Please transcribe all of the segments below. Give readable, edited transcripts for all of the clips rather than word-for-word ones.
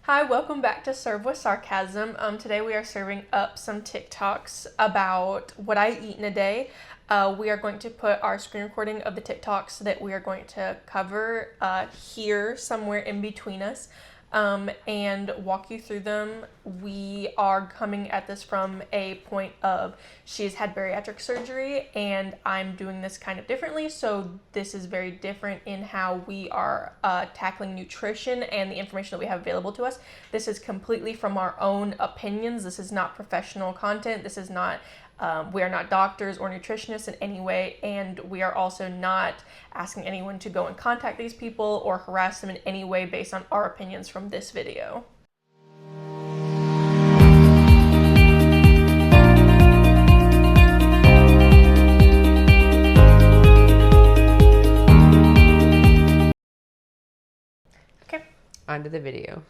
Hi, welcome back to Serve with Sarcasm. Today we are serving up some TikToks about what I eat in a day. We are going to put our screen recording of the TikToks that we are going to cover here somewhere in between us and walk you through them. We are coming at this from a point of she's had bariatric surgery and I'm doing this kind of differently. So this is very different in how we are tackling nutrition and the information that we have available to us. This is completely from our own opinions. This is not professional content. This is not we are not doctors or nutritionists in any way, and we are also not asking anyone to go and contact these people or harass them in any way based on our opinions from this video. Okay. On to the video.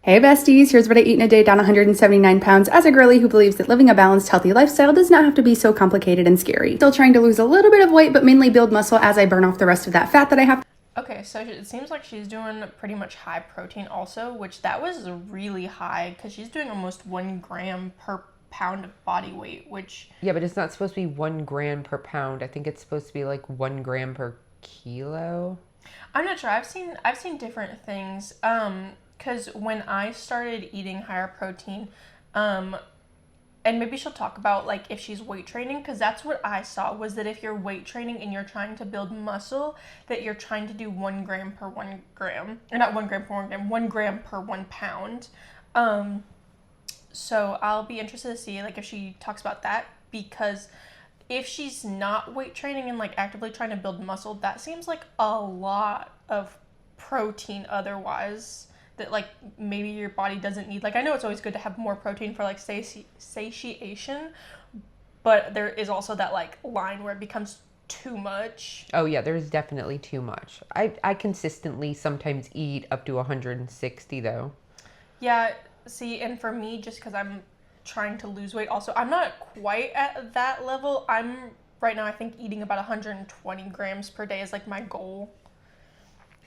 Hey besties, here's what I eat in a day down 179 pounds as a girly who believes that living a balanced, healthy lifestyle does not have to be so complicated and scary. Still trying to lose a little bit of weight, but mainly build muscle as I burn off the rest of that fat that I have. Okay, so it seems like she's doing pretty much high protein also, which that was really high because she's doing almost 1 gram per pound of body weight, which... Yeah, but it's not supposed to be 1 gram per pound. I think it's supposed to be like 1 gram per kilo. I'm not sure. I've seen different things. Because when I started eating higher protein, and maybe she'll talk about like if she's weight training, because that's what I saw was that if you're weight training and you're trying to build muscle, that you're trying to do 1 gram per 1 gram, or not 1 gram per 1 gram, 1 gram per 1 pound. So I'll be interested to see like if she talks about that, because if she's not weight training and like actively trying to build muscle, that seems like a lot of protein otherwise. That like maybe your body doesn't need. Like I know it's always good to have more protein for like satiation, but there is also that like line where it becomes too much. Oh yeah, there's definitely too much. I consistently sometimes eat up to 160 though. Yeah, see, and for me, just because I'm trying to lose weight also, I'm not quite at that level. I'm right now I think eating about 120 grams per day is like my goal,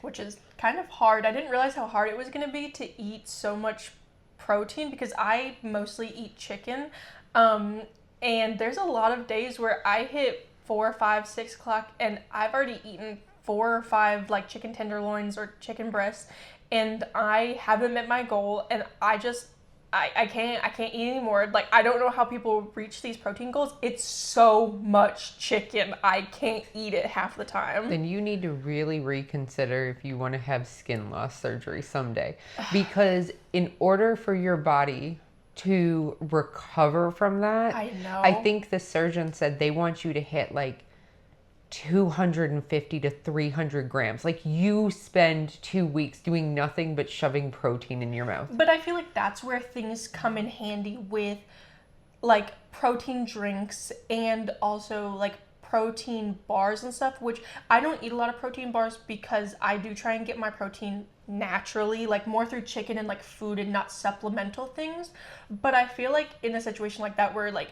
which is kind of hard. I didn't realize how hard it was going to be to eat so much protein because I mostly eat chicken. And there's a lot of days where I hit 4, 5, 6 o'clock and I've already eaten 4 or 5 like chicken tenderloins or chicken breasts and I haven't met my goal and I can't eat anymore. Like, I don't know how people reach these protein goals. It's so much chicken. I can't eat it half the time. Then you need to really reconsider if you want to have skin loss surgery someday. Because in order for your body to recover from that, I think the surgeon said they want you to hit like 250 to 300 grams. Like you spend 2 weeks doing nothing but shoving protein in your mouth. But I feel like that's where things come in handy with like protein drinks and also like protein bars and stuff, which I don't eat a lot of protein bars because I do try and get my protein naturally, like more through chicken and like food and not supplemental things. But I feel like in a situation like that where like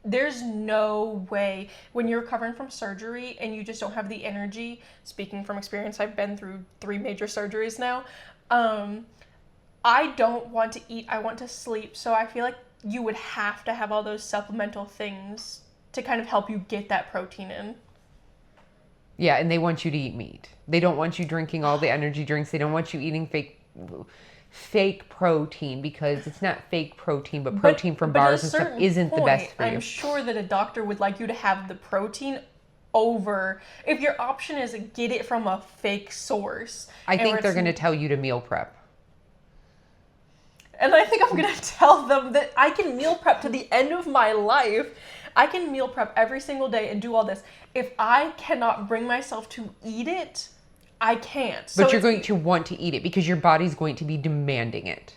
there's no way when you're recovering from surgery and you just don't have the energy, speaking from experience, I've been through 3 major surgeries now. I don't want to eat, I want to sleep. So I feel like you would have to have all those supplemental things to kind of help you get that protein in. Yeah, and they want you to eat meat. They don't want you drinking all the energy drinks. They don't want you eating fake protein, because it's not fake protein, but protein from bars and stuff isn't the best for you. I'm sure that a doctor would like you to have the protein over, if your option is get it from a fake source. I think they're going to tell you to meal prep. And I think I'm going to tell them that I can meal prep to the end of my life. I can meal prep every single day and do all this. If I cannot bring myself to eat it, I can't. But you're going to want to eat it because your body's going to be demanding it.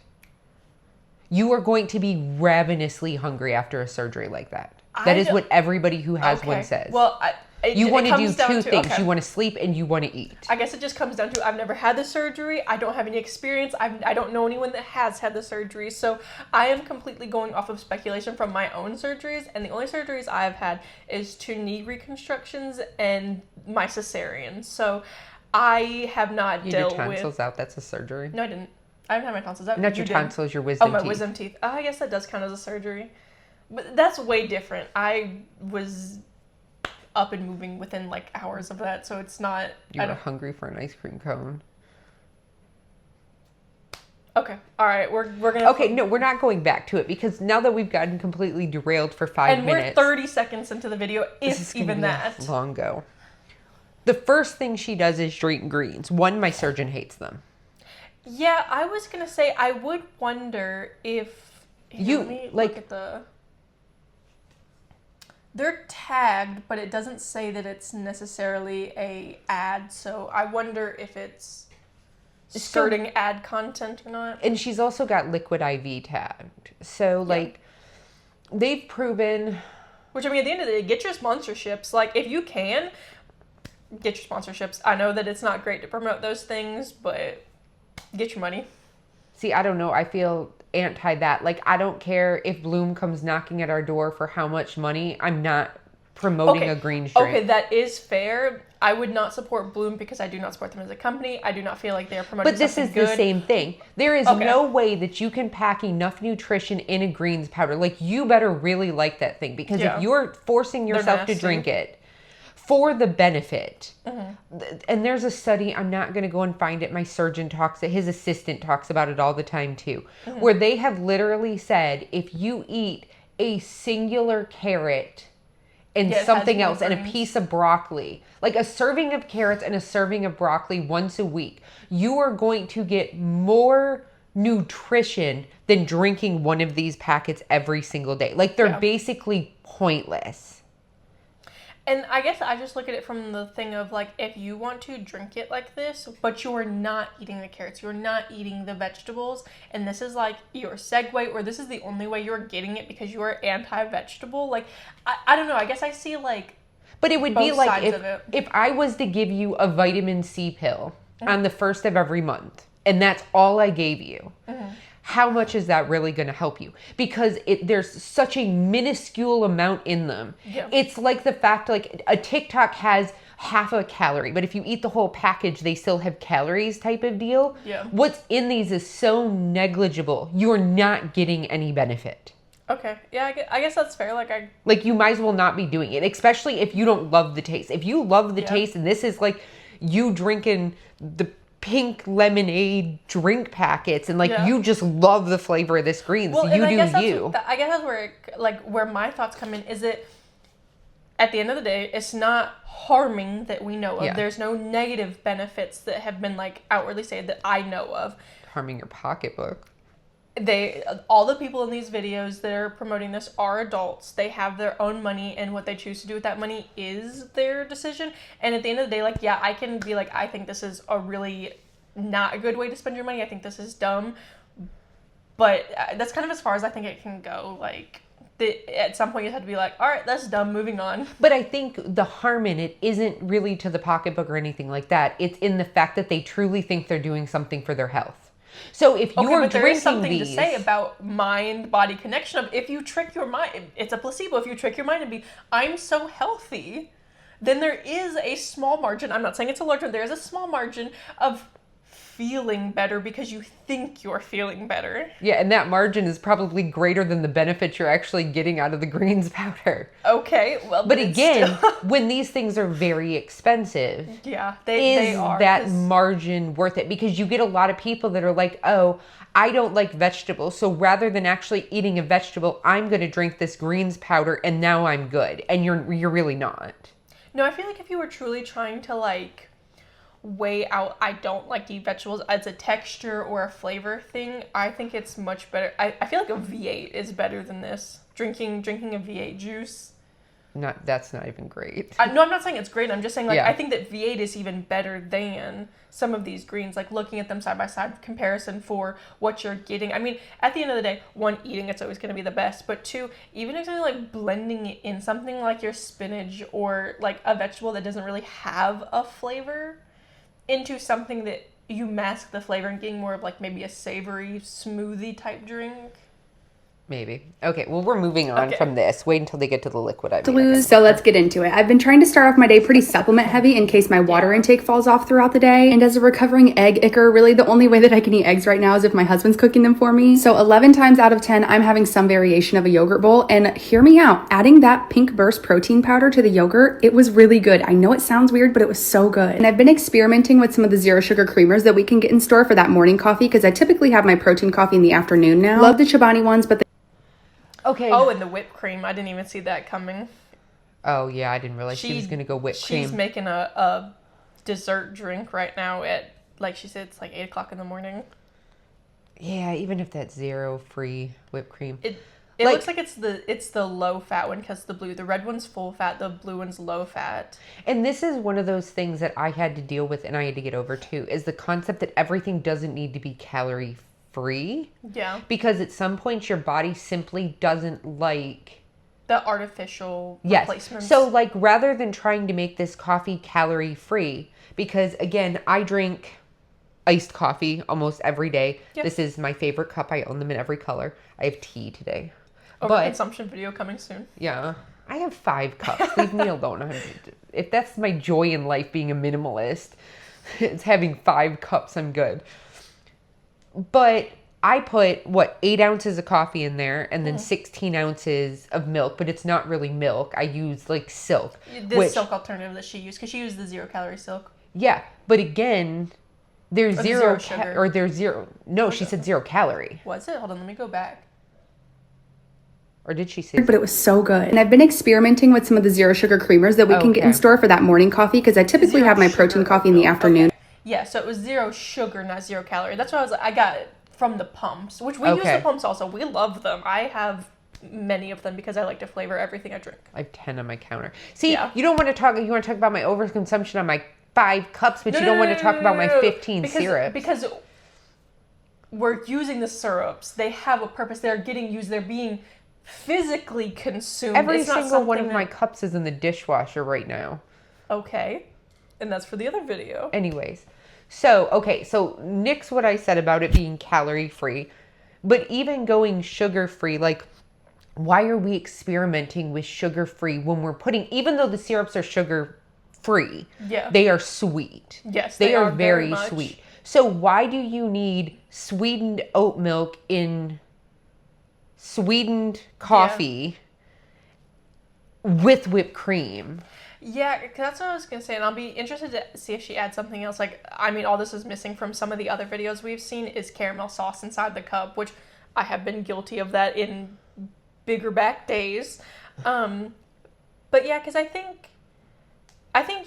You are going to be ravenously hungry after a surgery like that. That is what everybody who has one says. Well, you want to do 2 things. Okay. You want to sleep and you want to eat. I guess it just comes down to I've never had the surgery. I don't have any experience. I don't know anyone that has had the surgery. So I am completely going off of speculation from my own surgeries. And the only surgeries I've had is 2 knee reconstructions and my cesarean. So I have not dealt with... You did tonsils out? That's a surgery? No, I didn't. I haven't had my tonsils. Not your tonsils, your wisdom teeth. Oh, my wisdom teeth. I guess that does count as a surgery. But that's way different. I was up and moving within like hours of that, so it's not... You were hungry for an ice cream cone. Okay. All right. We're gonna... Okay, no, we're not going back to it because now that we've gotten completely derailed for 5 minutes... And we're 30 seconds into the video, if even that. Long ago. The first thing she does is drink greens. One, my surgeon hates them. Yeah, I was going to say, I would wonder if... Let me look at the... They're tagged, but it doesn't say that it's necessarily a ad, so I wonder if it's skirting ad content or not. And she's also got liquid IV tagged. So, they've proven... Which, I mean, at the end of the day, get your sponsorships. Like, if you can, get your sponsorships. I know that it's not great to promote those things, but get your money. See, I don't know. I feel anti that. Like, I don't care if Bloom comes knocking at our door for how much money. I'm not promoting a green drink. Okay, that is fair. I would not support Bloom because I do not support them as a company. I do not feel like they are promoting something good. But this is the same thing. There is no way that you can pack enough nutrition in a greens powder. Like, you better really like that thing because if you're forcing yourself to drink it for the benefit, and there's a study, I'm not going to go and find it. My surgeon talks, his assistant talks about it all the time too, where they have literally said, if you eat a singular carrot and something else and a piece of broccoli, like a serving of carrots and a serving of broccoli once a week, you are going to get more nutrition than drinking one of these packets every single day. Like, they're basically pointless. And I guess I just look at it from the thing of, like, if you want to drink it like this, but you're not eating the carrots, you're not eating the vegetables, and this is, like, your segue, or this is the only way you're getting it because you are anti-vegetable, like, I don't know, I guess I see, like, but it would be like if I was to give you a vitamin C pill on the first of every month, and that's all I gave you, how much is that really going to help you? Because there's such a minuscule amount in them. Yeah. It's like the fact, like, a TikTok has half a calorie, but if you eat the whole package, they still have calories type of deal. Yeah. What's in these is so negligible. You're not getting any benefit. Okay. Yeah, I guess that's fair. Like, you might as well not be doing it, especially if you don't love the taste. If you love the taste, and this is like you drinking the pink lemonade drink packets and you just love the flavor of this green, so you do you. I guess that's where my thoughts come in, is that at the end of the day, it's not harming that we know of. Yeah. There's no negative benefits that have been outwardly stated that I know of. Harming your pocketbook. All the people in these videos that are promoting this are adults. They have their own money, and what they choose to do with that money is their decision. And at the end of the day, I can be I think this is a really not a good way to spend your money. I think this is dumb. But that's kind of as far as I think it can go. At some point you have to be all right, that's dumb, moving on. But I think the harm in it isn't really to the pocketbook or anything like that. It's in the fact that they truly think they're doing something for their health. So if you are drinking there is something to say about mind-body connection. If you trick your mind, it's a placebo. If you trick your mind and be, I'm so healthy, then there is a small margin. I'm not saying it's a large one. There is a small margin of feeling better because you think you're feeling better. Yeah, and that margin is probably greater than the benefit you're actually getting out of the greens powder. Okay, well, but again, when these things are very expensive, they are. Is that margin worth it? Because you get a lot of people that are like, oh, I don't like vegetables, so rather than actually eating a vegetable, I'm going to drink this greens powder and now I'm good. And you're really not. No, I feel like if you were truly trying to weigh out, I don't like to eat vegetables as a texture or a flavor thing, I think it's much better. I feel like a V8 is better than this. Drinking a V8 juice. That's not even great. No, I'm not saying it's great. I'm just saying I think that V8 is even better than some of these greens. Looking at them side by side comparison for what you're getting. I mean, at the end of the day, one, eating it's always going to be the best, but two, even if something blending it in something like your spinach or a vegetable that doesn't really have a flavor into something that you mask the flavor and getting more of maybe a savory smoothie type drink. Maybe. Okay, well, we're moving on from this. Wait until they get to the liquid I lose. So let's get into it. I've been trying to start off my day pretty supplement heavy in case my water intake falls off throughout the day. And as a recovering egg icker, really the only way that I can eat eggs right now is if my husband's cooking them for me. So 11 times out of 10, I'm having some variation of a yogurt bowl. And hear me out, adding that Pink Burst protein powder to the yogurt, it was really good. I know it sounds weird, but it was so good. And I've been experimenting with some of the zero sugar creamers that we can get in store for that morning coffee because I typically have my protein coffee in the afternoon now. Love the Chobani ones, but okay. Oh, and the whipped cream. I didn't even see that coming. Oh, yeah, I didn't realize she was going to go whipped cream. She's making a dessert drink right now at, like she said, it's like 8 o'clock in the morning. Yeah, even if that's zero free whipped cream. It looks like it's the low fat one because the red one's full fat, the blue one's low fat. And this is one of those things that I had to deal with and I had to get over too, is the concept that everything doesn't need to be calorie free. Yeah. Because at some point your body simply doesn't like the artificial replacements. So like rather than trying to make this coffee calorie free, because again, I drink iced coffee almost every day. Yep. This is my favorite cup. I own them in every color. I have tea today. Overconsumption video coming soon. Yeah. I have 5 cups. Leave me alone. If that's my joy in life, being a minimalist, it's having 5 cups. I'm good. But I put, 8 ounces of coffee in there and then 16 ounces of milk, but it's not really milk. I use like silk. Silk alternative that she used, because she used the 0 calorie silk. Yeah, but again, there's zero sugar. No, she said 0 calorie. Was it? Hold on, let me go back. Or did she say? But it was so good. And I've been experimenting with some of the zero sugar creamers that we can get in store for that morning coffee because I typically have my protein coffee in the afternoon. Okay. Yeah, so it was 0 sugar, not 0 calorie. That's why I got it from the pumps, which we use the pumps also. We love them. I have many of them because I like to flavor everything I drink. I have 10 on my counter. See, you want to talk about my overconsumption on my 5 cups, but you don't want to talk about my 15 syrups. Because we're using the syrups. They have a purpose. They're getting used. They're being physically consumed. Every single one of my cups is in the dishwasher right now. Okay. And that's for the other video. Anyways. So nix what I said about it being calorie free. But even going sugar free, like, why are we experimenting with sugar free when we're putting, even though the syrups are sugar free, they are sweet. Yes, they are very sweet. So why do you need sweetened oat milk in sweetened coffee with whipped cream? Yeah, that's what I was going to say, and I'll be interested to see if she adds something else. Like, I mean, all this is missing from some of the other videos we've seen is caramel sauce inside the cup, which I have been guilty of that in bigger back days. But yeah, because I think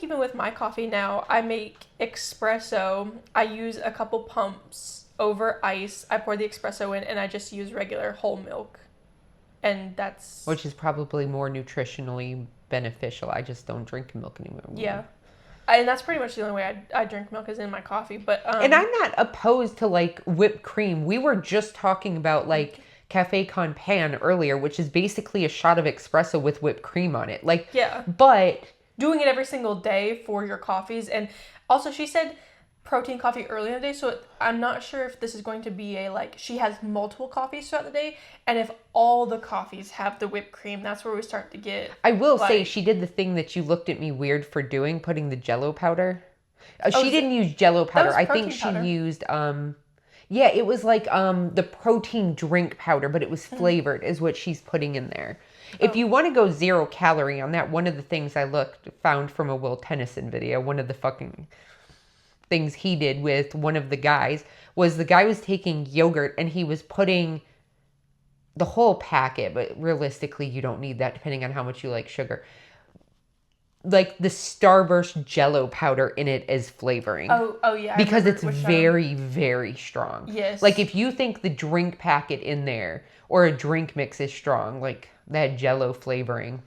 even with my coffee now, I make espresso. I use a couple pumps over ice. I pour the espresso in, and I just use regular whole milk. And that's... Which is probably more nutritionally beneficial. I just don't drink milk anymore. Yeah. And that's pretty much the only way I drink milk is in my coffee. But and I'm not opposed to, like, whipped cream. We were just talking about, like, Cafe Con Pan earlier, which is basically a shot of espresso with whipped cream on it. Like, yeah. But... doing it every single day for your coffees. And also she said protein coffee early in the day, so I'm not sure if this is going to be she has multiple coffees throughout the day, and if all the coffees have the whipped cream, that's where we start to get... I will say she did the thing that you looked at me weird for doing, putting the Jell-O powder. She didn't use Jell-O powder. I think she used... it was like the protein drink powder, but it was flavored is what she's putting in there. If you want to go 0 calorie on that, one of the things I found from a Will Tennyson video, one of the fucking things he did with one of the guys, was the guy was taking yogurt and he was putting the whole packet, but realistically you don't need that depending on how much you like sugar, like the Starburst Jell-O powder in it as flavoring. Oh yeah. Because it's very, very strong. Yes. Like if you think the drink packet in there or a drink mix is strong, like that Jell-O flavoring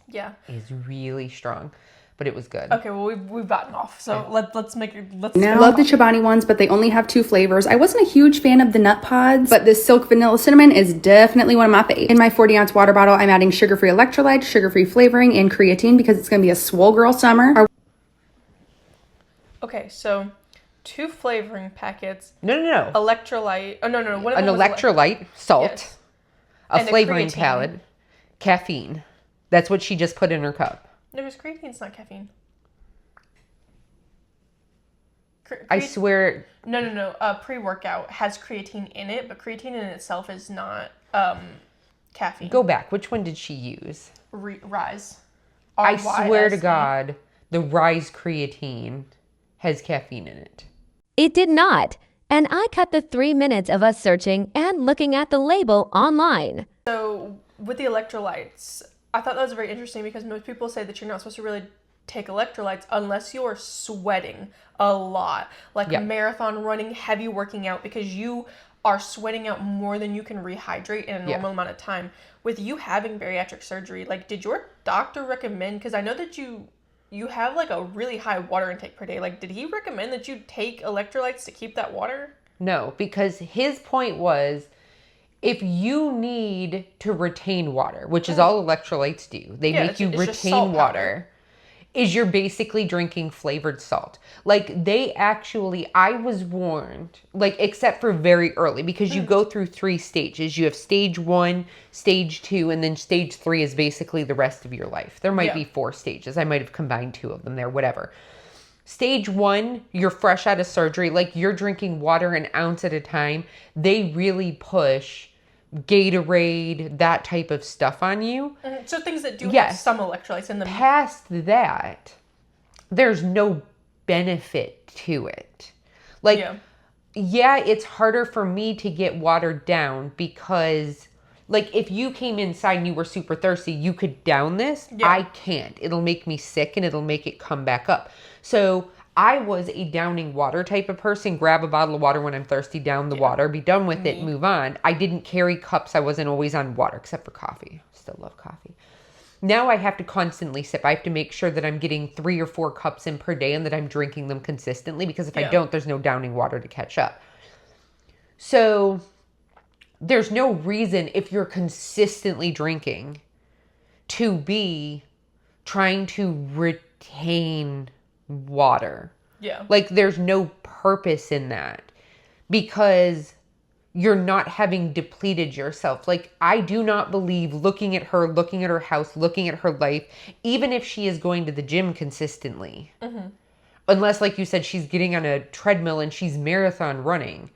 is really strong. But it was good. Okay, well, we've gotten off. So let's make it... I love the Chobani ones, but they only have 2 flavors. I wasn't a huge fan of the nut pods, but this silk vanilla cinnamon is definitely one of my faves. In my 40-ounce water bottle, I'm adding sugar-free electrolytes, sugar-free flavoring, and creatine because it's going to be a swole girl summer. Okay, so 2 flavoring packets. No. Electrolyte. Oh, no. An electrolyte, salt. Yes. a flavoring palette, caffeine. That's what she just put in her cup. No, because creatine's not caffeine. I swear. No. Pre-workout has creatine in it, but creatine in itself is not caffeine. Go back. Which one did she use? Rise. I swear to God, the Rise creatine has caffeine in it. It did not. And I cut the 3 minutes of us searching and looking at the label online. So with the electrolytes, I thought that was very interesting because most people say that you're not supposed to really take electrolytes unless you're sweating a lot, like marathon running, heavy working out, because you are sweating out more than you can rehydrate in a normal amount of time. With you having bariatric surgery, like, did your doctor recommend, because I know that you have like a really high water intake per day, like, did he recommend that you take electrolytes to keep that water? No, because his point was, if you need to retain water, which is all electrolytes do, they make you retain water, is you're basically drinking flavored salt. Like, they actually, I was warned, like, except for very early, because you go through 3 stages. You have stage 1, stage 2, and then stage 3 is basically the rest of your life. There might be 4 stages. I might have combined 2 of them there, whatever. Stage 1, you're fresh out of surgery. Like, you're drinking water an ounce at a time. They really push Gatorade, that type of stuff on you. So things that do have some electrolytes in them. Past that, there's no benefit to it. Like, it's harder for me to get watered down because, like, if you came inside and you were super thirsty, you could down this. I can't. It'll make me sick and it'll make it come back up. So I was a downing water type of person. Grab a bottle of water when I'm thirsty, down the water, be done with it, move on. I didn't carry cups. I wasn't always on water, except for coffee. Still love coffee. Now I have to constantly sip. I have to make sure that I'm getting 3 or 4 cups in per day and that I'm drinking them consistently, because if I don't, there's no downing water to catch up. So there's no reason, if you're consistently drinking, to be trying to retain water. Like, there's no purpose in that, because you're not having depleted yourself. Like, I do not believe looking at her house, looking at her life, even if she is going to the gym consistently, unless, like you said, she's getting on a treadmill and she's marathon running,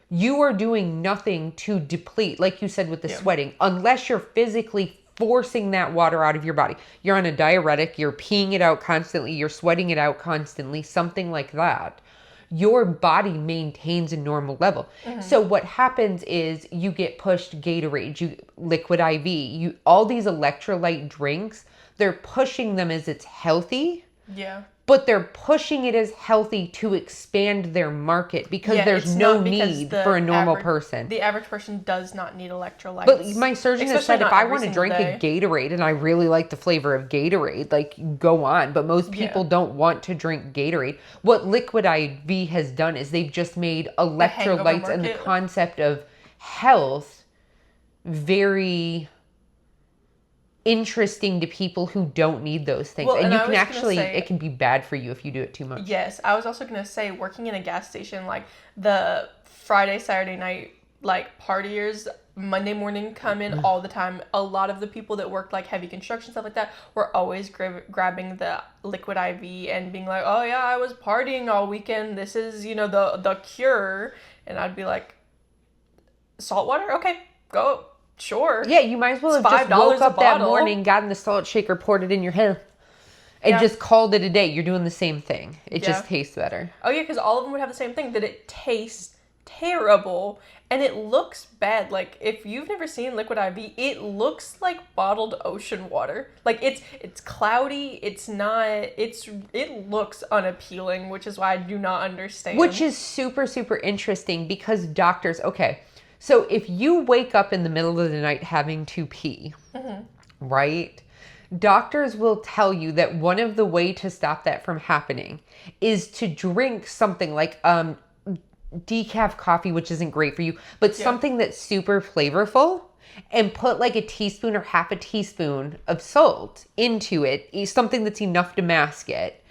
you are doing nothing to deplete, like you said, with the sweating, unless you're physically forcing that water out of your body. You're on a diuretic, you're peeing it out constantly, you're sweating it out constantly, something like that. Your body maintains a normal level. So what happens is you get pushed Gatorade, Liquid IV, all these electrolyte drinks, they're pushing them as it's healthy. But they're pushing it as healthy to expand their market, because there's no need for a normal person. The average person does not need electrolytes. But my surgeon has said if I want to drink a Gatorade and I really like the flavor of Gatorade, like, go on. But most people don't want to drink Gatorade. What Liquid IV has done is they've just made electrolytes and the concept of health very interesting to people who don't need those things. And you can actually, it can be bad for you if you do it too much. Yes, I was also going to say, working in a gas station, like, the Friday, Saturday night, like, partiers, Monday morning come in all the time. A lot of the people that worked, like, heavy construction, stuff like that, were always grabbing the Liquid IV and being like, oh yeah, I was partying all weekend. This is, the cure. And I'd be like, salt water? Okay, go. Sure. Yeah, you might as well have just woke up that morning, got in the salt shaker, poured it in your hair, and just called it a day. You're doing the same thing. It just tastes better. Oh, yeah, because all of them would have the same thing, that it tastes terrible and it looks bad. Like, if you've never seen Liquid IV, it looks like bottled ocean water. Like, it's cloudy. It looks unappealing, which is why I do not understand. Which is super, super interesting, because doctors, so if you wake up in the middle of the night having to pee, right? Doctors will tell you that one of the way to stop that from happening is to drink something like decaf coffee, which isn't great for you, but something that's super flavorful, and put like a teaspoon or half a teaspoon of salt into it, something that's enough to mask it,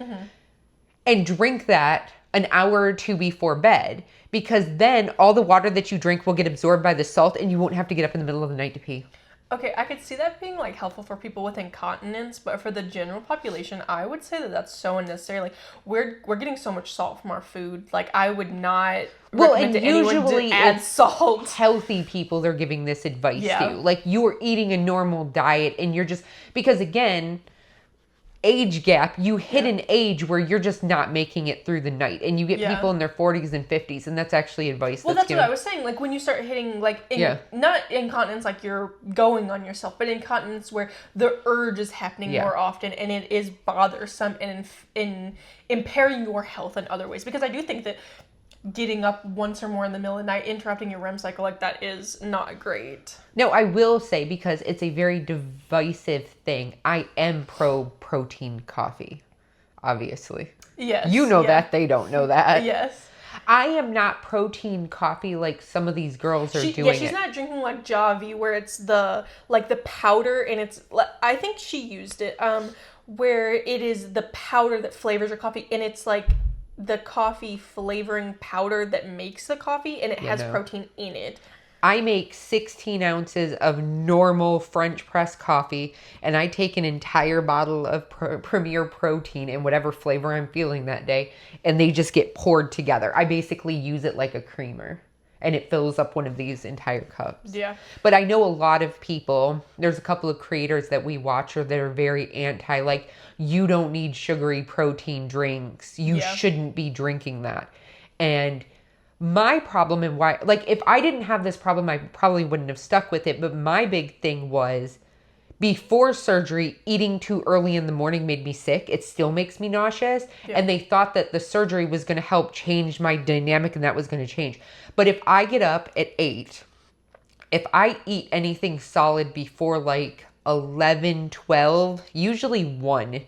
and drink that an hour or two before bed, because then all the water that you drink will get absorbed by the salt and you won't have to get up in the middle of the night to pee. Okay, I could see that being like helpful for people with incontinence, but for the general population, I would say that that's so unnecessary. Like we're getting so much salt from our food. Like I would not recommend to anyone to add salt. Healthy people they're giving this advice to. Like you are eating a normal diet and you're just, because again, age gap, you hit an age where you're just not making it through the night, and you get people in their 40s and 50s, and that's actually advice. Well, that's what I was saying. Like when you start hitting like not incontinence like you're going on yourself, but incontinence where the urge is happening more often and it is bothersome and in impairing your health in other ways. Because I do think that getting up once or more in the middle of the night, interrupting your REM cycle like that is not great. No, I will say, because it's a very divisive thing, I am pro protein coffee, obviously. Yes. You know that, they don't know that. Yes. I am not protein coffee like some of these girls are doing. Yeah, she's not drinking like Javi where it's the powder and it's, I think she used it, where it is the powder that flavors your coffee and it's like the coffee flavoring powder that makes the coffee and it has protein in it. I make 16 ounces of normal French press coffee and I take an entire bottle of Premier Protein in whatever flavor I'm feeling that day, and they just get poured together. I basically use it like a creamer and it fills up one of these entire cups. Yeah. But I know a lot of people, there's a couple of creators that we watch or that are very anti, like, you don't need sugary protein drinks. You shouldn't be drinking that. And my problem and why, like, if I didn't have this problem, I probably wouldn't have stuck with it. But my big thing was, before surgery, eating too early in the morning made me sick. It still makes me nauseous. Yeah. And they thought that the surgery was going to help change my dynamic and that was going to change. But if I get up at 8, if I eat anything solid before like 11, 12, usually 1,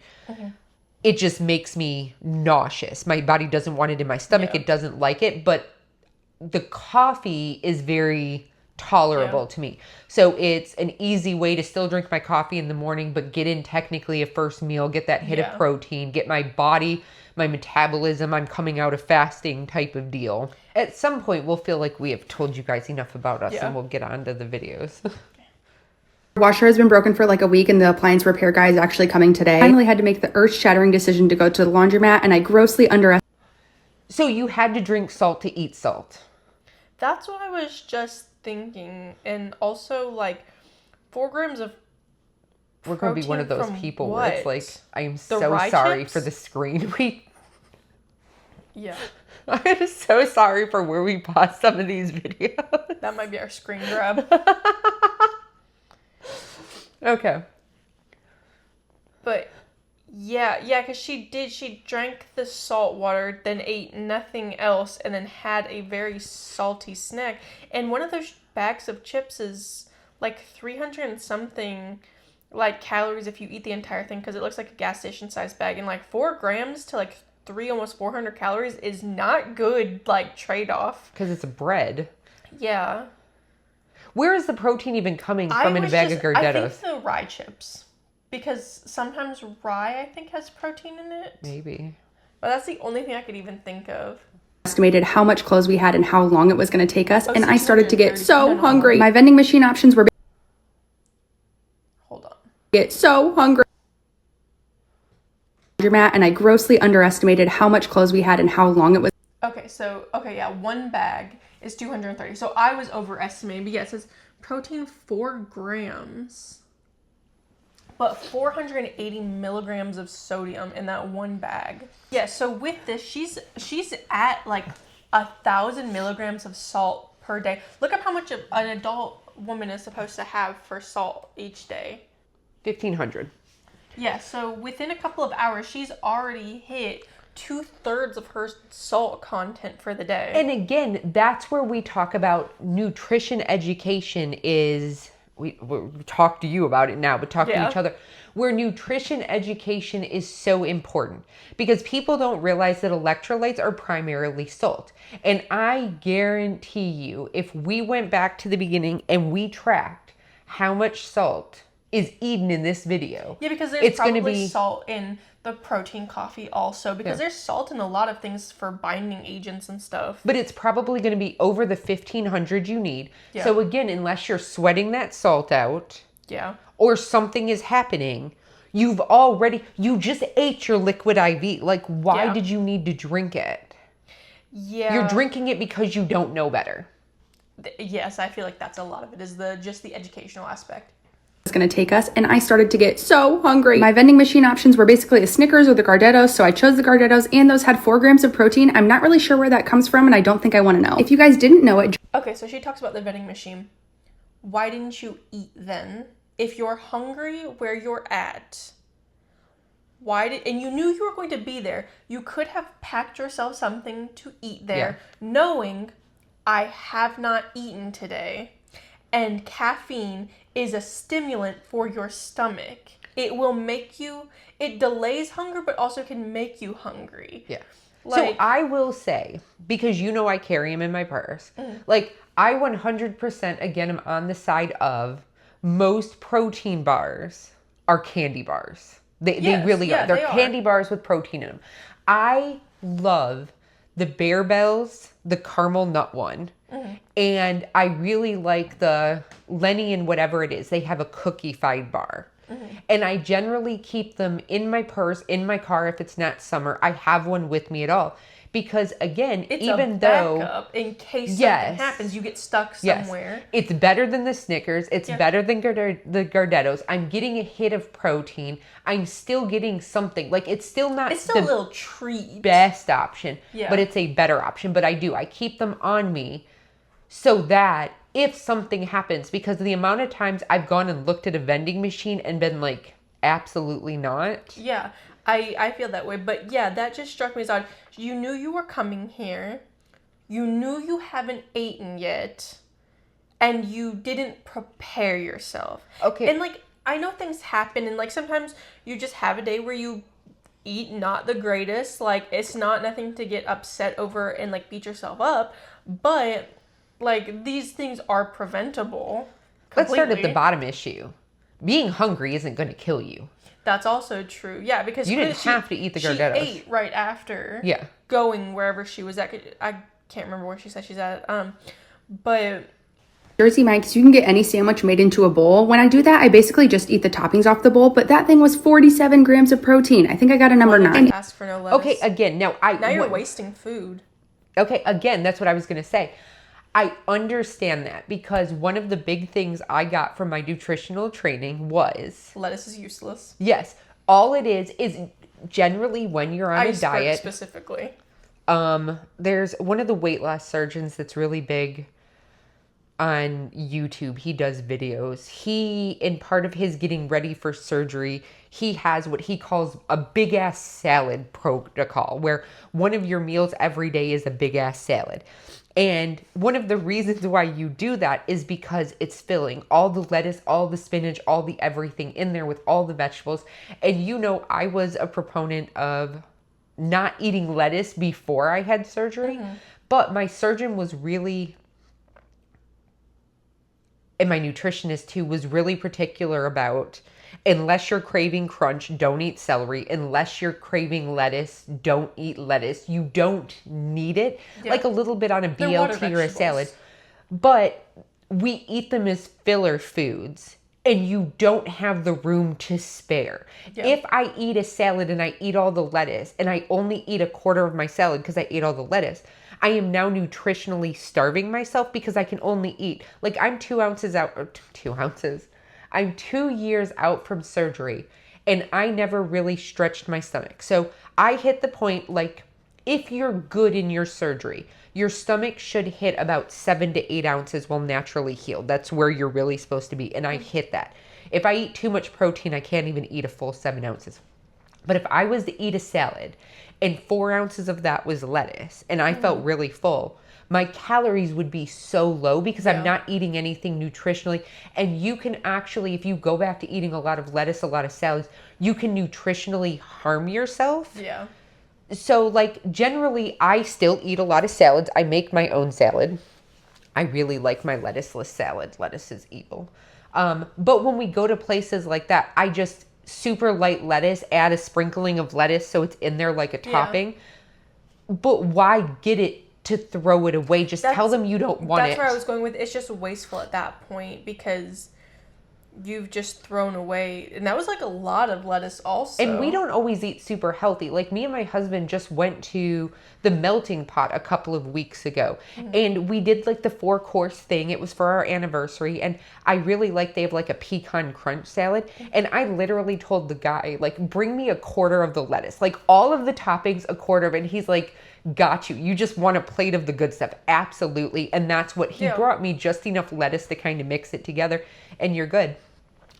it just makes me nauseous. My body doesn't want it in my stomach. It doesn't like it. But the coffee is very tolerable to me. So it's an easy way to still drink my coffee in the morning, but get in technically a first meal, get that hit of protein, get my body, my metabolism, I'm coming out of fasting type of deal. At some point, we'll feel like we have told you guys enough about us and we'll get on to the videos. Washer has been broken for like a week and the appliance repair guy is actually coming today. I finally had to make the earth-shattering decision to go to the laundromat and I grossly underestimated. So you had to drink salt to eat salt. That's what I was just thinking. And also like 4 grams of We're going to be one of those people what? where it's like, I am so sorry for the screen. I'm so sorry for where we paused some of these videos. That might be our screen grab. Okay. But yeah, because she drank the salt water, then ate nothing else, and then had a very salty snack. And one of those bags of chips is like 300 and something like calories if you eat the entire thing, because it looks like a gas station size bag, and like 4 grams to like almost 400 calories is not good, like, trade-off. Because it's a bread. Yeah. Where is the protein even coming from in a bag of Gardettos? I think the rye chips. Because sometimes rye, I think, has protein in it. Maybe. But that's the only thing I could even think of. Estimated how much clothes we had and how long it was going to take us, and I started to get so hungry. My vending machine options were... Hold on. Get so hungry. And I grossly underestimated how much clothes we had and how long it was. Okay, yeah, 1 bag is 230. So I was overestimating, but yeah, it says protein 4 grams, but 480 milligrams of sodium in that 1 bag. Yeah, so with this, she's at like 1,000 milligrams of salt per day. Look up how much an adult woman is supposed to have for salt each day. 1,500. Yeah, so within a couple of hours, she's already hit 2/3 of her salt content for the day. And again, that's where we talk about nutrition education is, we talk to you about it now, but talk to each other, where nutrition education is so important. Because people don't realize that electrolytes are primarily salt. And I guarantee you, if we went back to the beginning and we tracked how much salt is eaten in this video. Yeah, because there's probably salt in the protein coffee also, because there's salt in a lot of things for binding agents and stuff. But it's probably going to be over the 1,500 you need. Yeah. So again, unless you're sweating that salt out, or something is happening, you just ate your liquid IV. Like, why did you need to drink it? Yeah. You're drinking it because you don't know better. Yes, I feel like that's a lot of it, is just the educational aspect. Was going to take us, and I started to get so hungry. My vending machine options were basically a Snickers or the Gardettos, so I chose the Gardettos, and those had 4 grams of protein. I'm not really sure where that comes from, and I don't think I want to know. If you guys didn't know it... Okay, so she talks about the vending machine. Why didn't you eat then? If you're hungry where you're at, and you knew you were going to be there, you could have packed yourself something to eat there, knowing I have not eaten today, and caffeine is a stimulant for your stomach. It will it delays hunger, but also can make you hungry. Yeah. So I will say, because I carry them in my purse, like, I 100%, again, am on the side of most protein bars are candy bars. They really are. They're candy bars with protein in them. I love the Bear Bells, the caramel nut one. And I really like the Lenny and whatever it is. They have a cookie-fied bar. And I generally keep them in my purse, in my car if it's not summer. I have one with me at all. Because again, it's even a backup in case something happens, you get stuck somewhere. It's better than the Snickers. It's better than the Gardettos. I'm getting a hit of protein. I'm still getting something. Like, it's still not a little treat. Best option, but it's a better option. But I keep them on me so that if something happens, because the amount of times I've gone and looked at a vending machine and been like, absolutely not. Yeah. I feel that way, but that just struck me as odd. You knew you were coming here. You knew you haven't eaten yet, and you didn't prepare yourself. Okay. And like, I know things happen, and like sometimes you just have a day where you eat not the greatest. Like, it's not nothing to get upset over and like beat yourself up, but like, these things are preventable. Completely. Let's start at the bottom issue. Being hungry isn't going to kill you. That's also true. Yeah, because you didn't have to eat the Gardettos. She ate right after. Yeah. Going wherever she was at. I can't remember where she said she's at. But Jersey Mike's, you can get any sandwich made into a bowl. When I do that, I basically just eat the toppings off the bowl. But that thing was 47 grams of protein. I think I got a number 9. Ask for no lettuce. Okay, again, now you're wasting food. Okay, again, that's what I was gonna say. I understand that, because one of the big things I got from my nutritional training was... lettuce is useless. Yes. All it is generally when you're on a diet... specifically. There's one of the weight loss surgeons that's really big on YouTube. He does videos. In part of his getting ready for surgery, he has what he calls a big ass salad protocol, where one of your meals every day is a big ass salad. And one of the reasons why you do that is because it's filling all the lettuce, all the spinach, all the everything in there with all the vegetables. And I was a proponent of not eating lettuce before I had surgery, but my surgeon was really, and my nutritionist too, was really particular about, unless you're craving crunch, don't eat celery. Unless you're craving lettuce, don't eat lettuce. You don't need it. Yeah. Like a little bit on a BLT or a salad. But we eat them as filler foods, and you don't have the room to spare. Yeah. If I eat a salad and I eat all the lettuce, and I only eat a quarter of my salad because I ate all the lettuce, I am now nutritionally starving myself because I can only eat, like, I'm 2 ounces out, or 2 ounces. I'm 2 years out from surgery, and I never really stretched my stomach. So I hit the point, like, if you're good in your surgery, your stomach should hit about 7 to 8 ounces while naturally healed. That's where you're really supposed to be, and I hit that. If I eat too much protein, I can't even eat a full 7 ounces. But if I was to eat a salad, and 4 ounces of that was lettuce, and I felt really full, my calories would be so low because I'm not eating anything nutritionally. And you can actually, if you go back to eating a lot of lettuce, a lot of salads, you can nutritionally harm yourself. Yeah. So, like, generally, I still eat a lot of salads. I make my own salad. I really like my lettuceless salad. Lettuce is evil. But when we go to places like that, I just super light lettuce, add a sprinkling of lettuce so it's in there like a topping. But why get it to throw it away? Just tell them you don't want it. That's where I was going with. It's just wasteful at that point because you've just thrown away, and that was like a lot of lettuce also. And we don't always eat super healthy. Like me and my husband just went to the melting pot a couple of weeks ago, and we did like the 4-course thing. It was for our anniversary, and I really like, they have like a pecan crunch salad, and I literally told the guy, like, bring me a quarter of the lettuce, like all of the toppings, a quarter of it. And he's like, got you. You just want a plate of the good stuff. Absolutely. And that's what he brought me, just enough lettuce to kind of mix it together, and you're good.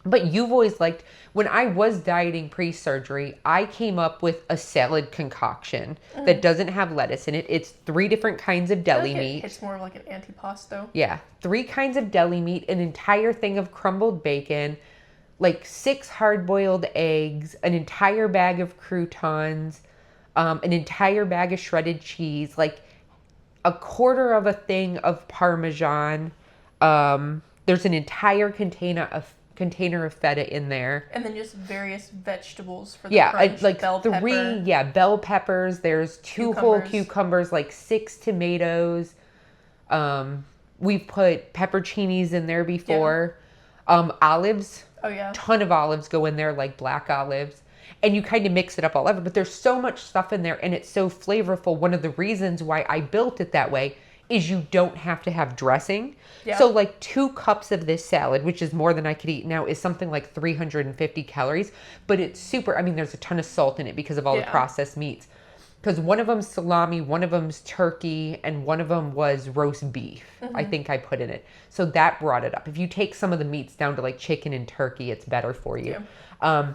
But you've always liked, when I was dieting pre-surgery, I came up with a salad concoction that doesn't have lettuce in it. It's 3 different kinds of deli meat. It's more of like an antipasto. Yeah. 3 kinds of deli meat, an entire thing of crumbled bacon, like 6 hard-boiled eggs, an entire bag of croutons, an entire bag of shredded cheese, like a quarter of a thing of Parmesan. There's an entire container of feta in there, and then just various vegetables for the crunch. Like bell 3 pepper. Bell peppers. There's 2 whole cucumbers, like 6 tomatoes. We've put pepperoncinis in there before. Olives. Oh yeah. Ton of olives go in there, like black olives. And you kind of mix it up all over, but there's so much stuff in there and it's so flavorful. One of the reasons why I built it that way is you don't have to have dressing. Yeah. So like 2 cups of this salad, which is more than I could eat now, is something like 350 calories, but it's super, I mean, there's a ton of salt in it because of all the processed meats. Because one of them's salami, one of them's turkey, and one of them was roast beef, I think I put in it. So that brought it up. If you take some of the meats down to like chicken and turkey, it's better for you. Yeah.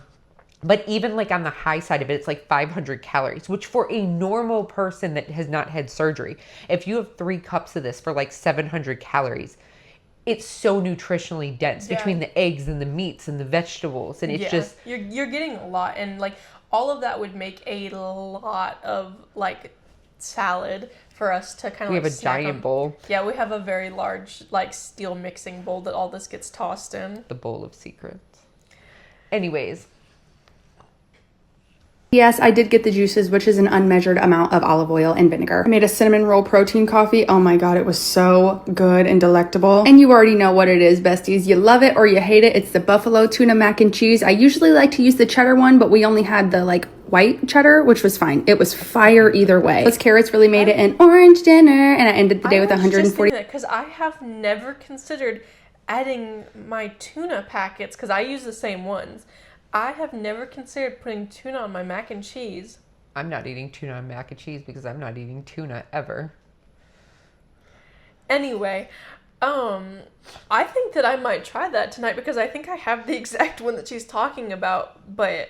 But even like on the high side of it, it's like 500 calories, which for a normal person that has not had surgery, if you have 3 cups of this for like 700 calories, it's so nutritionally dense between the eggs and the meats and the vegetables. And it's just... You're getting a lot. And like all of that would make a lot of like salad for us to kind of We have a giant bowl. Yeah, we have a very large like steel mixing bowl that all this gets tossed in. The bowl of secrets. Anyways... Yes, I did get the juices, which is an unmeasured amount of olive oil and vinegar. I made a cinnamon roll protein coffee. Oh my God, it was so good and delectable. And you already know what it is, besties. You love it or you hate it. It's the buffalo tuna mac and cheese. I usually like to use the cheddar one, but we only had the like white cheddar, which was fine. It was fire either way. Those carrots really made it an orange dinner, and I ended the day with 140. Because I have never considered adding my tuna packets, because I use the same ones. I have never considered putting tuna on my mac and cheese. I'm not eating tuna on mac and cheese because I'm not eating tuna ever. Anyway, I think that I might try that tonight because I think I have the exact one that she's talking about. But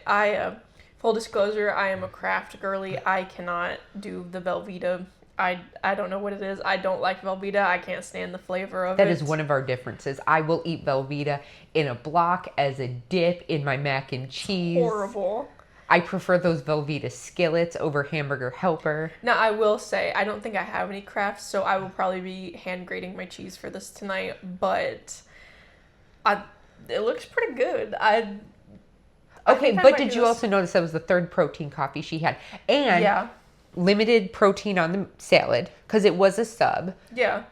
full disclosure, I am a craft girly. I cannot do the Velveeta. I don't know what it is. I don't like Velveeta. I can't stand the flavor of it. That is one of our differences. I will eat Velveeta in a block as a dip in my mac and cheese. Horrible. I prefer those Velveeta skillets over Hamburger Helper. Now, I will say, I don't think I have any crafts, so I will probably be hand grating my cheese for this tonight, but it looks pretty good. Okay, but did you also notice that was the 3rd protein coffee she had? And limited protein on the salad, because it was a sub. Yeah.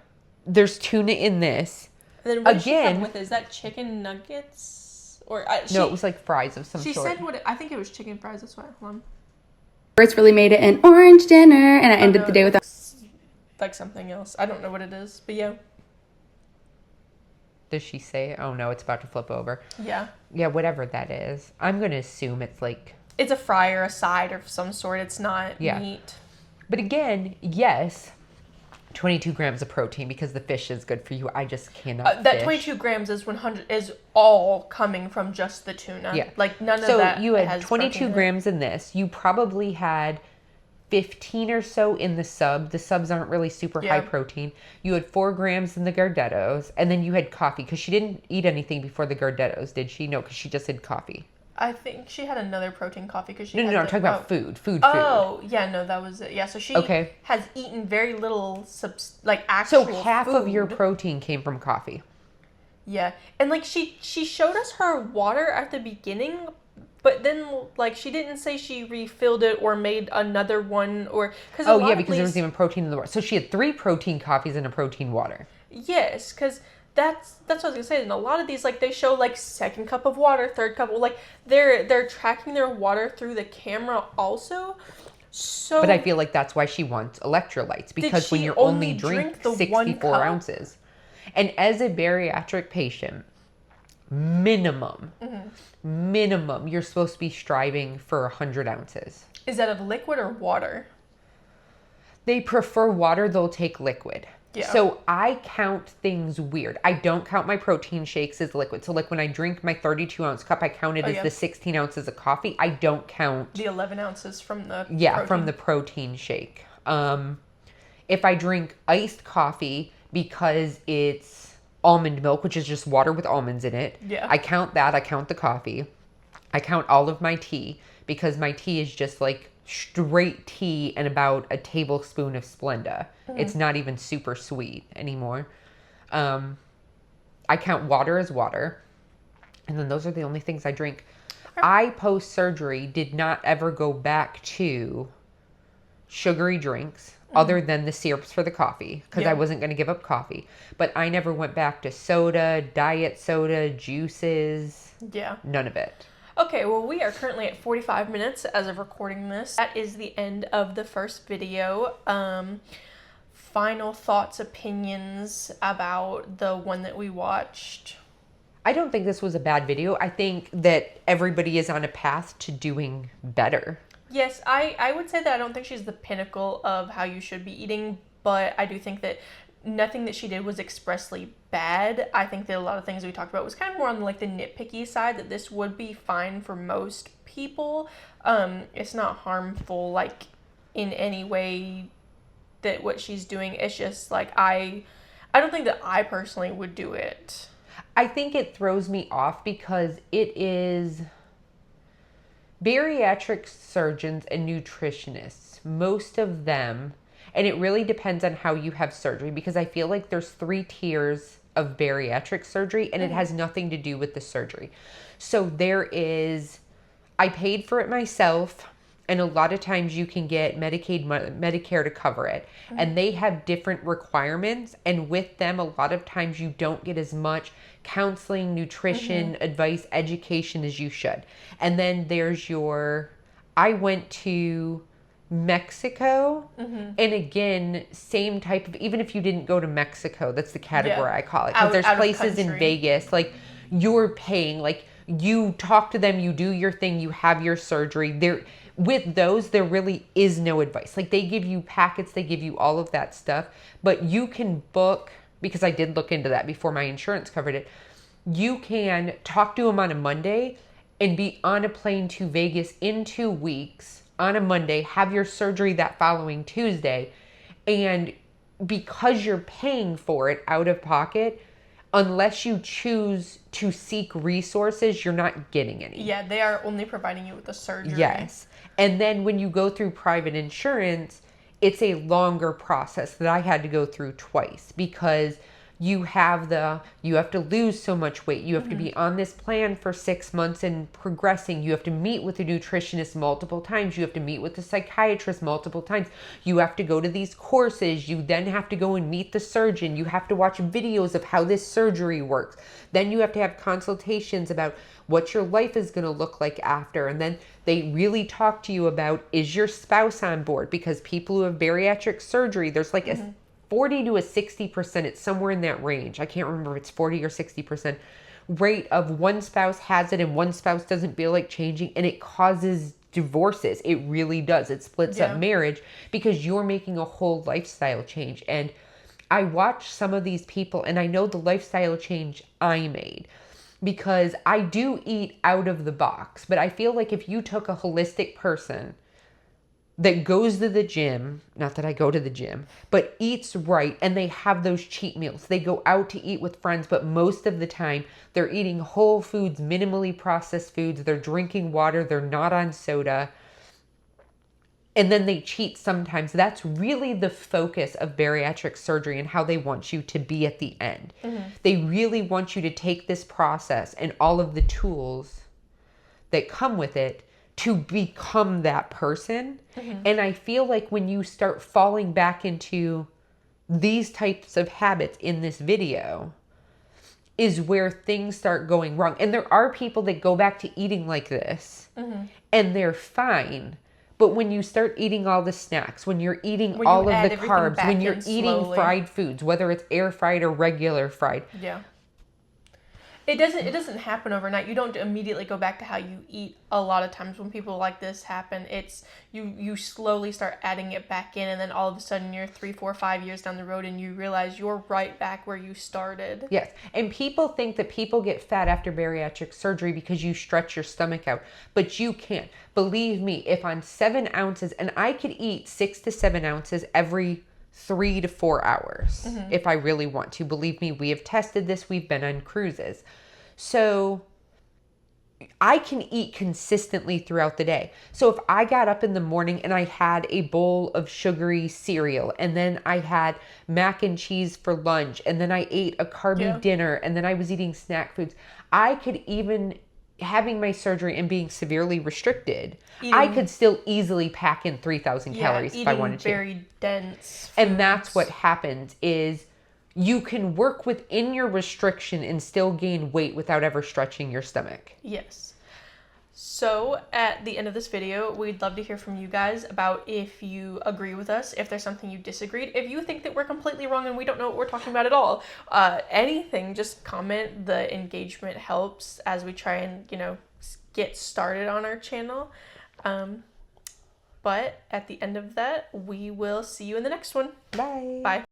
There's tuna in this. And then what did she come with? Is that chicken nuggets? Or no, it was like fries of some sort. She said I think it was chicken fries. That's why. Hold on. It's really made it an orange dinner, and I ended the day with like something else. I don't know what it is, but yeah. Does she say it? Oh no, it's about to flip over. Yeah. Yeah, whatever that is. I'm gonna assume it's like... It's a fry or a side of some sort. It's not meat. But again, yes, 22 grams of protein because the fish is good for you. I just cannot that 22 grams is 100 is all coming from just the tuna. Yeah. Like none of that. So you had 22 grams in this. You probably had 15 or so in the sub. The subs aren't really super high protein. You had 4 grams in the Gardettos, and then you had coffee because she didn't eat anything before the Gardettos, did she? No, because she just had coffee. I think she had another protein coffee because she No, I'm talking about food. Oh, yeah, no, that was it. Yeah, so she has eaten very little, actual So half food. of your protein came from coffee. Yeah. And like she showed us her water at the beginning, but then like she didn't say she refilled it or made another one, or because there was even protein in the water. So she had 3 protein coffees and a protein water. Yes, because that's what I was gonna say. And a lot of these, like, they show like second cup of water, third cup, like they're tracking their water through the camera also. So, but I feel like that's why she wants electrolytes, because when you only drink 64 ounces, and as a bariatric patient, minimum, you're supposed to be striving for 100 ounces. Is that of liquid or water? They prefer water. They'll take liquid. Yeah. So I count things weird. I don't count my protein shakes as liquid. So like when I drink my 32-ounce cup, I count it as the 16 ounces of coffee. I don't count the 11 ounces from the protein. From the protein shake. If I drink iced coffee because it's almond milk, which is just water with almonds in it, I count that. I count the coffee. I count all of my tea because my tea is just like straight tea and about a tablespoon of Splenda. It's not even super sweet anymore. I count water as water. And then those are the only things I drink. I, post-surgery, did not ever go back to sugary drinks other than the syrups for the coffee, because I wasn't going to give up coffee. But I never went back to soda, diet soda, juices. Yeah. None of it. Okay, well, we are currently at 45 minutes as of recording this. That is the end of the first video. Final thoughts, opinions about the one that we watched? I don't think this was a bad video. I think that everybody is on a path to doing better. Yes, I would say that I don't think she's the pinnacle of how you should be eating, but I do think that nothing that she did was expressly bad. I think that a lot of things we talked about was kind of more on like the nitpicky side, that this would be fine for most people. It's not harmful like in any way that what she's doing. It's just like I don't think that I personally would do it. I think it throws me off because it is bariatric surgeons and nutritionists, most of them. And it really depends on how you have surgery, because I feel like there's 3 tiers of bariatric surgery and it has nothing to do with the surgery. So there is, I paid for it myself, and a lot of times you can get Medicaid, Medicare to cover it. And they have different requirements. And with them, a lot of times you don't get as much counseling, nutrition, advice, education as you should. And then there's I went to Mexico, and again, same type of, even if you didn't go to Mexico, that's the category I call it, because there's places in Vegas like you're paying, like you talk to them, you do your thing, you have your surgery. With those, there really is no advice. Like they give you packets, they give you all of that stuff, but you can book, because I did look into that before my insurance covered it. You can talk to them on a Monday and be on a plane to Vegas in 2 weeks on a Monday, have your surgery that following Tuesday. And because you're paying for it out of pocket, unless you choose to seek resources, you're not getting any. Yeah, they are only providing you with the surgery. Yes. And then when you go through private insurance, it's a longer process that I had to go through twice, because you have to lose so much weight. You have to be on this plan for 6 months and progressing. You have to meet with a nutritionist multiple times. You have to meet with a psychiatrist multiple times. You have to go to these courses. You then have to go and meet the surgeon. You have to watch videos of how this surgery works. Then you have to have consultations about what your life is going to look like after. And then they really talk to you about, is your spouse on board? Because people who have bariatric surgery, there's like a 40 to a 60%, it's somewhere in that range. I can't remember if it's 40 or 60% rate of one spouse has it and one spouse doesn't feel like changing, and it causes divorces. It really does. It splits up marriage because you're making a whole lifestyle change. And I watch some of these people and I know the lifestyle change I made, because I do eat out of the box. But I feel like if you took a holistic person that goes to the gym, not that I go to the gym, but eats right, and they have those cheat meals. They go out to eat with friends, but most of the time they're eating whole foods, minimally processed foods. They're drinking water. They're not on soda. and then they cheat sometimes. That's really the focus of bariatric surgery and how they want you to be at the end. They really want you to take this process and all of the tools that come with it to become that person. And I feel like when you start falling back into these types of habits in this video is where things start going wrong. And there are people that go back to eating like this and they're fine. But when you start eating all the snacks, when you're eating all of the carbs, when you're eating fried foods, whether it's air fried or regular fried. Yeah. It doesn't happen overnight. You don't immediately go back to how you eat. A lot of times when people like this happen, it's you slowly start adding it back in, and then all of a sudden you're 3, 4, 5 years down the road and you realize you're right back where you started. Yes. And people think that people get fat after bariatric surgery because you stretch your stomach out, but you can't. Believe me, if I'm 7 ounces, and I could eat 6 to 7 ounces every 3 to 4 hours if I really want to. Believe me, we have tested this. We've been on cruises. So I can eat consistently throughout the day. So if I got up in the morning and I had a bowl of sugary cereal, and then I had mac and cheese for lunch, and then I ate a carby dinner, and then I was eating snack foods, I could even, having my surgery and being severely restricted, I could still easily pack in 3,000 calories if I wanted to. Very dense foods. And that's what happens is you can work within your restriction and still gain weight without ever stretching your stomach. Yes. So at the end of this video, we'd love to hear from you guys about if you agree with us, if there's something you disagreed, if you think that we're completely wrong and we don't know what we're talking about at all. Anything, just comment. The engagement helps as we try and, get started on our channel. But at the end of that, we will see you in the next one. Bye. Bye.